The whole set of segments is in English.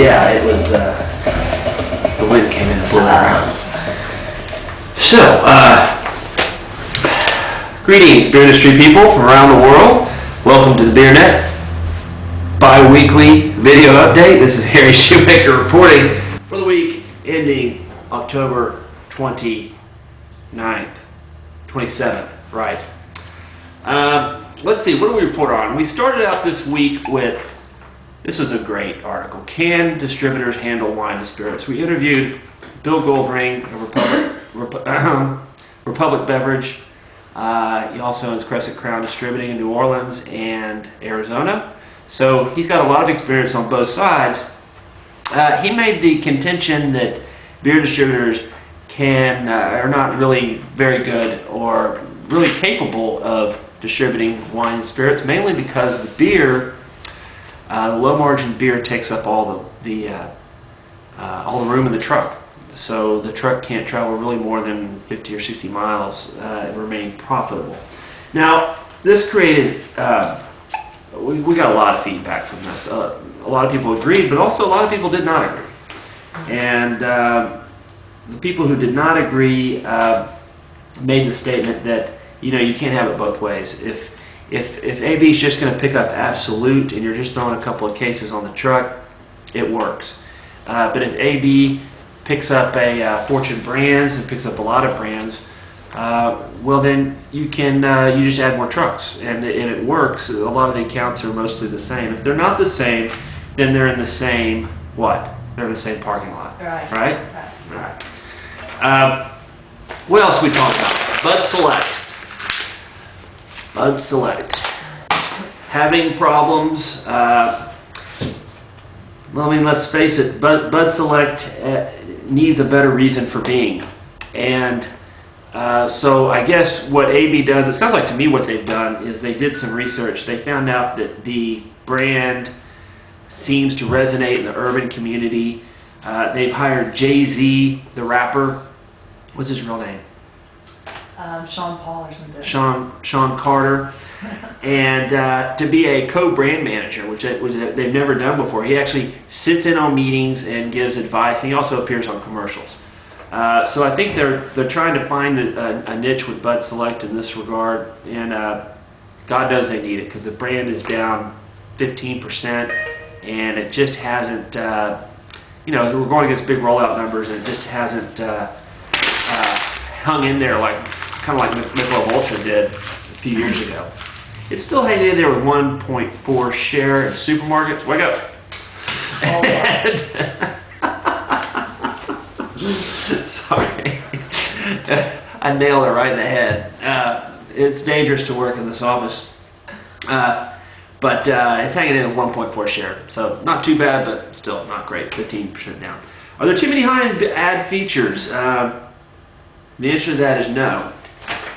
yeah, it was, the wind came in and blew it around. So, greetings, beer industry people from around the world. Welcome to the BeerNet bi-weekly video update. This is Harry Schuhmacher reporting for the week ending October 29th, 27th, right? Let's see, what do we report on? We started out this week with, this was a great article, Can Distributors Handle Wine and Spirits? We interviewed Bill Goldring of Republic Beverage. He also owns Crescent Crown Distributing in New Orleans and Arizona. So he's got a lot of experience on both sides. He made the contention that beer distributors are not really very good or really capable of distributing wine and spirits, mainly because the beer, low margin beer, takes up all the room in the truck. So the truck can't travel really more than 50 or 60 miles and remain profitable. Now, this created, we got a lot of feedback from this. A lot of people agreed, but also a lot of people did not agree. And the people who did not agree made the statement that, you can't have it both ways. If AB is just going to pick up Absolute and you're just throwing a couple of cases on the truck, it works. But if AB picks up a Fortune Brands and picks up a lot of brands, well then you can you just add more trucks and it works. A lot of the accounts are mostly the same. If they're not the same, then they're in the same what? They're in the same parking lot. Right? What else we talked about? Bud Select. Having problems. Well, I mean, let's face it, Bud Select needs a better reason for being. And so I guess what AB does, it sounds like to me what they've done is they did some research. They found out that the brand seems to resonate in the urban community. They've hired Jay-Z, the rapper. What's his real name? Sean Paul or something. Sean Carter. And to be a co-brand manager, which they've never done before. He actually sits in on meetings and gives advice. And he also appears on commercials. So I think they're trying to find a niche with Bud Select in this regard. And God knows they need it because the brand is down 15%, and it just hasn't. We're going against big rollout numbers, and it just hasn't hung in there kind of like Michelob Ultra did a few years ago. It's still hanging in there with 1.4 share in supermarkets. Wake up! Sorry, I nailed it right in the head. It's dangerous to work in this office, but it's hanging in at 1.4 share. So not too bad, but still not great. 15% down. Are there too many high-end ad features? The answer to that is no.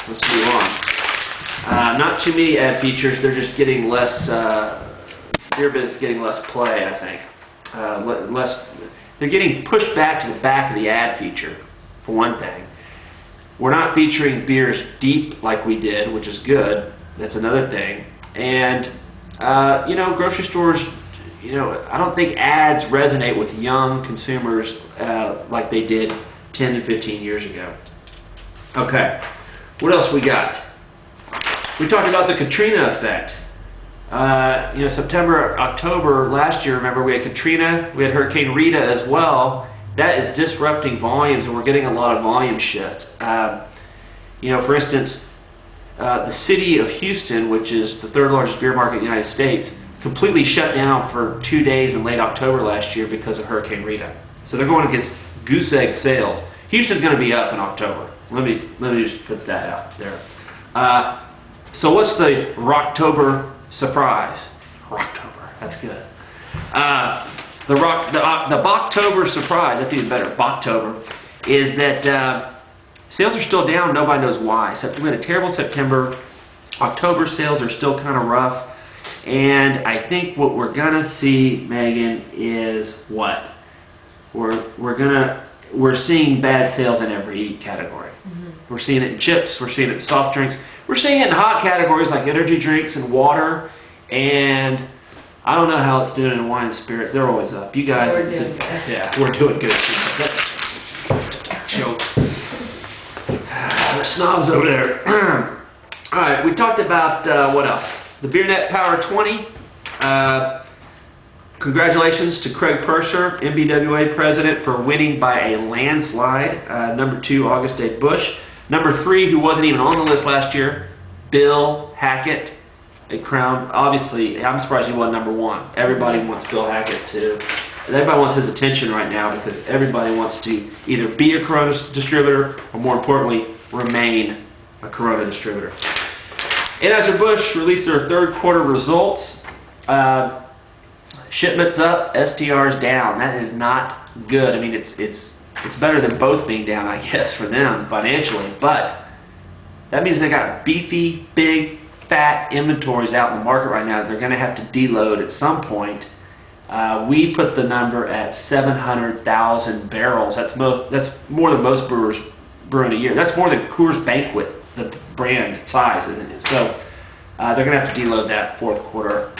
Let's move on. Not too many ad features. They're just getting less. Beer biz is getting less play, I think. They're getting pushed back to the back of the ad feature, for one thing. We're not featuring beers deep like we did, which is good. That's another thing. And grocery stores. I don't think ads resonate with young consumers like they did 10 to 15 years ago. Okay, what else we got? We talked about the Katrina effect. September, October last year, remember we had Katrina, we had Hurricane Rita as well. That is disrupting volumes, and we're getting a lot of volume shift. For instance, the city of Houston, which is the third largest beer market in the United States, completely shut down for 2 days in late October last year because of Hurricane Rita. So they're going against goose egg sales. Houston's going to be up in October. Let me just put that out there. So what's the Rocktober surprise? Rocktober, that's good. The Bocktober surprise, that's even better. Bocktober is that sales are still down. Nobody knows why. So we had a terrible September. October sales are still kind of rough, and I think what we're gonna see, Megan, is what we're seeing bad sales in every category. Mm-hmm. We're seeing it in chips, we're seeing it in soft drinks, we're seeing it in hot categories like energy drinks and water, and I don't know how it's doing in wine and spirits. They're always up. You guys, We're doing good. yeah, we're doing good. That's joke. The snobs over there. All right, we talked about what else? The BeerNet Power 20. Congratulations to Craig Purser, MBWA president, for winning by a landslide. Number 2, August A. Bush. Number 3, who wasn't even on the list last year, Bill Hackett. A crown. Obviously, I'm surprised he wasn't number 1. Everybody wants Bill Hackett to. Everybody wants his attention right now because everybody wants to either be a Corona distributor or, more importantly, remain a Corona distributor. Anheuser-Busch released their third quarter results. Shipments up, STRs down. That is not good. I mean, it's better than both being down, I guess, for them financially, but that means they got beefy, big, fat inventories out in the market right now that they're going to have to deload at some point. We put the number at 700,000 barrels. That's more than most brewers brew in a year. That's more than Coors Banquet, the brand size, isn't it? So they're going to have to deload that fourth quarter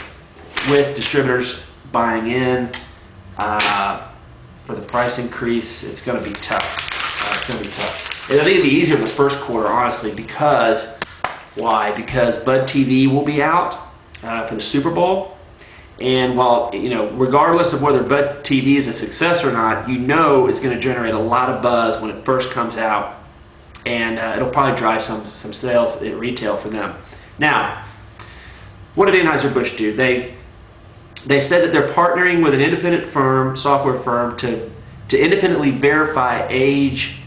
with distributors buying in for the price increase. It's going to be tough. It's going to be tough. And I think it'll be easier in the first quarter, honestly, because why? Because Bud TV will be out for the Super Bowl, and while regardless of whether Bud TV is a success or not, it's going to generate a lot of buzz when it first comes out, and it'll probably drive some sales at retail for them. Now, what did Anheuser-Busch do? They said that they're partnering with an independent software firm, to independently verify age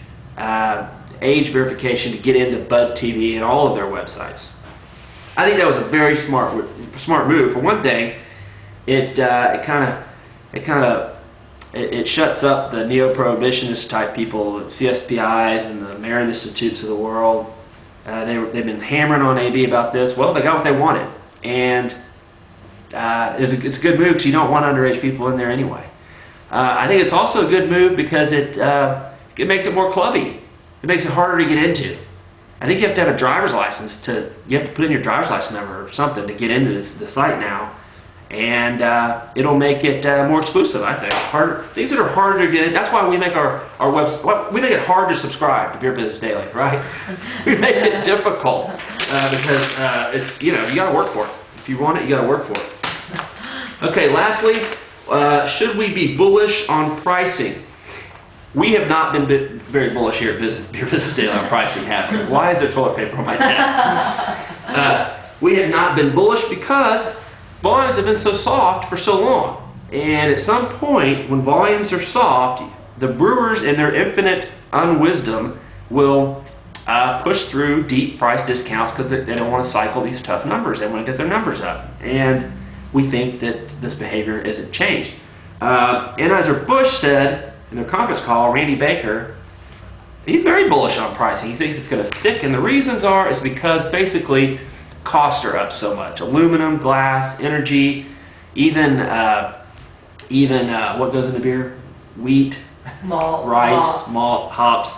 verification to get into Bud TV and all of their websites. I think that was a very smart move. For one thing, it shuts up the neo-prohibitionist type people, the CSPIs and the Marin Institutes of the world. They've been hammering on AB about this. Well, they got what they wanted, and it's a good move because you don't want underage people in there anyway. I think it's also a good move because it makes it more clubby. It makes it harder to get into. I think you have to have a driver's license you have to put in your driver's license number or something to get into the site now, and it'll make it more exclusive. I think things that are harder to get in. That's why we make our website. We make it hard to subscribe to Beer Business Daily, right? We make it difficult because it's you got to work for it. If you want it, you got to work for it. Okay. Lastly, should we be bullish on pricing? We have not been very bullish here at Beer Business Daily on pricing, have we? Why is there toilet paper on my desk? We have not been bullish because volumes have been so soft for so long. And at some point, when volumes are soft, the brewers in their infinite unwisdom will push through deep price discounts because they don't want to cycle these tough numbers. They want to get their numbers up. And we think that this behavior isn't changed. Anheuser-Busch said in their conference call, Randy Baker, he's very bullish on pricing. He thinks it's going to stick, and the reasons is because basically costs are up so much. Aluminum, glass, energy, even what goes into beer? Wheat, malt, rice, malt, hops.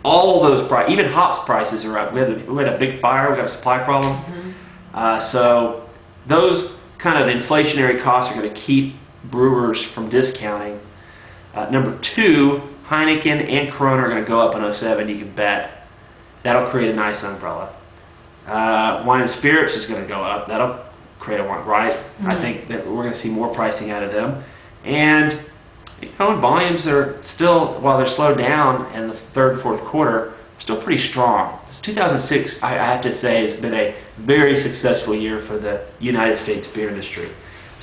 All those prices, even hops prices are up. We had a big fire. We got a supply problem. Mm-hmm. So those kind of inflationary costs are going to keep brewers from discounting. Number 2, Heineken and Corona are going to go up in 2007, you can bet. That'll create a nice umbrella. Wine and spirits is going to go up. That'll create a one, right? Mm-hmm. I think that we're going to see more pricing out of them. And volumes are still, while they're slowed down in the third and fourth quarter, still pretty strong. 2006, I have to say, has been a very successful year for the United States beer industry.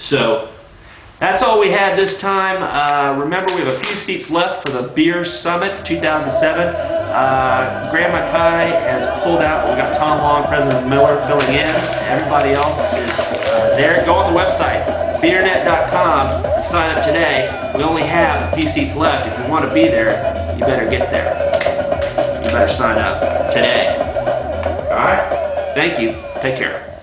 So that's all we had this time. Remember, we have a few seats left for the Beer Summit 2007. Graham Mackay has pulled out. We've got Tom Long, President Miller filling in. Everybody else is there. Go on the website, BeerNet.com, and sign up today. We only have a few seats left. If you want to be there, you better get there. You better sign up today. All right? Thank you. Take care.